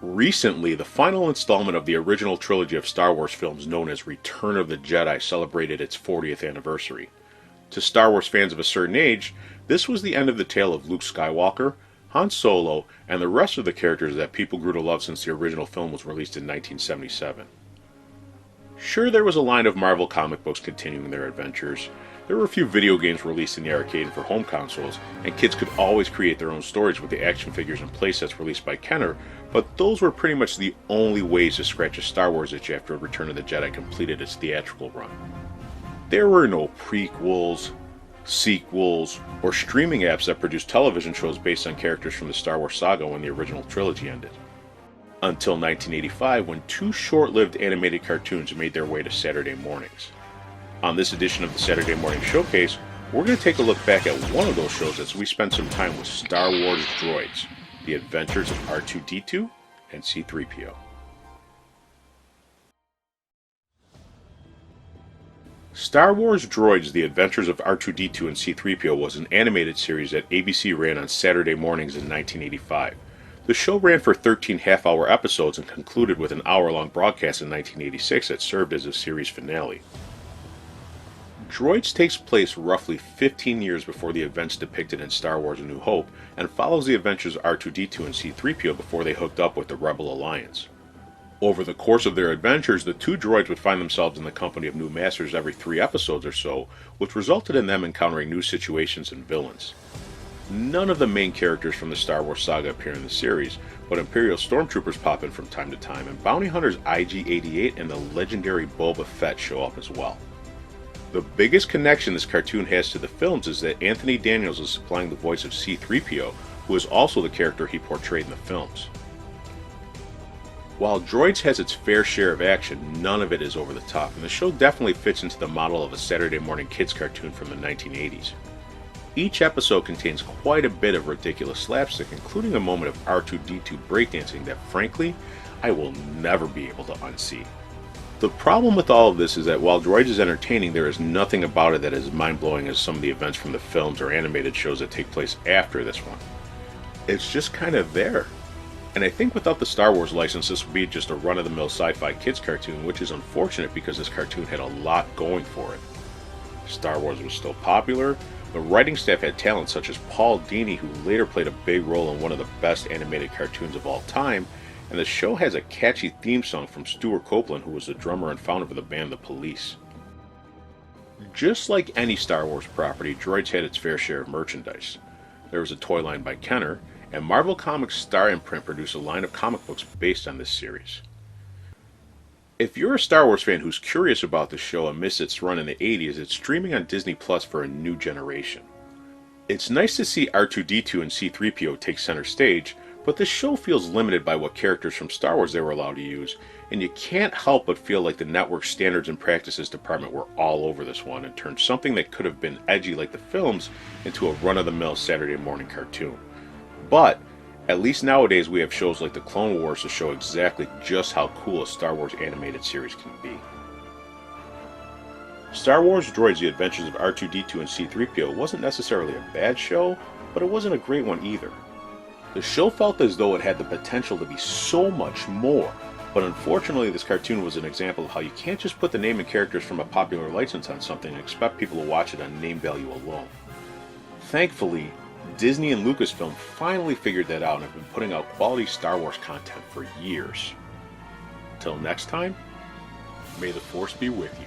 Recently, the final installment of the original trilogy of Star Wars films known as Return of the Jedi celebrated its 40th anniversary. To Star Wars fans of a certain age, this was the end of the tale of Luke Skywalker, Han Solo, and the rest of the characters that people grew to love since the original film was released in 1977. Sure, there was a line of Marvel comic books continuing their adventures. There were a few video games released in the arcade and for home consoles, and kids could always create their own stories with the action figures and playsets released by Kenner, but those were pretty much the only ways to scratch a Star Wars itch after Return of the Jedi completed its theatrical run. There were no prequels, sequels, or streaming apps that produced television shows based on characters from the Star Wars saga when the original trilogy ended. Until 1985, when two short-lived animated cartoons made their way to Saturday mornings. On this edition of the Saturday Morning Showcase, we're going to take a look back at one of those shows as we spend some time with Star Wars Droids, The Adventures of R2-D2 and C-3PO. Star Wars Droids, The Adventures of R2-D2 and C-3PO was an animated series that ABC ran on Saturday mornings in 1985. The show ran for 13 half-hour episodes and concluded with an hour-long broadcast in 1986 that served as a series finale. Droids takes place roughly 15 years before the events depicted in Star Wars A New Hope and follows the adventures of R2-D2 and C-3PO before they hooked up with the Rebel Alliance. Over the course of their adventures, the two droids would find themselves in the company of new masters every 3 episodes or so, which resulted in them encountering new situations and villains. None of the main characters from the Star Wars saga appear in the series, but Imperial stormtroopers pop in from time to time, and bounty hunters IG-88 and the legendary Boba Fett show up as well. The biggest connection this cartoon has to the films is that Anthony Daniels is supplying the voice of C-3PO, who is also the character he portrayed in the films. While Droids has its fair share of action, none of it is over the top, and the show definitely fits into the model of a Saturday morning kids cartoon from the 1980s. Each episode contains quite a bit of ridiculous slapstick, including a moment of R2-D2 breakdancing that, frankly, I will never be able to unsee. The problem with all of this is that while Droids is entertaining, there is nothing about it that is mind-blowing as some of the events from the films or animated shows that take place after this one. It's just kind of there. And I think without the Star Wars license, this would be just a run-of-the-mill sci-fi kids cartoon, which is unfortunate because this cartoon had a lot going for it. Star Wars was still popular, the writing staff had talent such as Paul Dini, who later played a big role in one of the best animated cartoons of all time, and the show has a catchy theme song from Stuart Copeland, who was the drummer and founder of the band The Police. Just like any Star Wars property, Droids had its fair share of merchandise. There was a toy line by Kenner, and Marvel Comics Star Imprint produced a line of comic books based on this series. If you're a Star Wars fan who's curious about the show amidst its run in the 80s, it's streaming on Disney Plus for a new generation. It's nice to see R2-D2 and C-3PO take center stage, but the show feels limited by what characters from Star Wars they were allowed to use, and you can't help but feel like the network's standards and practices department were all over this one and turned something that could have been edgy like the films into a run-of-the-mill Saturday morning cartoon. But at least nowadays we have shows like the Clone Wars to show exactly just how cool a Star Wars animated series can be. Star Wars Droids: The Adventures of R2-D2 and C-3PO wasn't necessarily a bad show, but it wasn't a great one either. The show felt as though it had the potential to be so much more, but unfortunately this cartoon was an example of how you can't just put the name and characters from a popular license on something and expect people to watch it on name value alone. Thankfully, Disney and Lucasfilm finally figured that out and have been putting out quality Star Wars content for years. Till next time, may the Force be with you.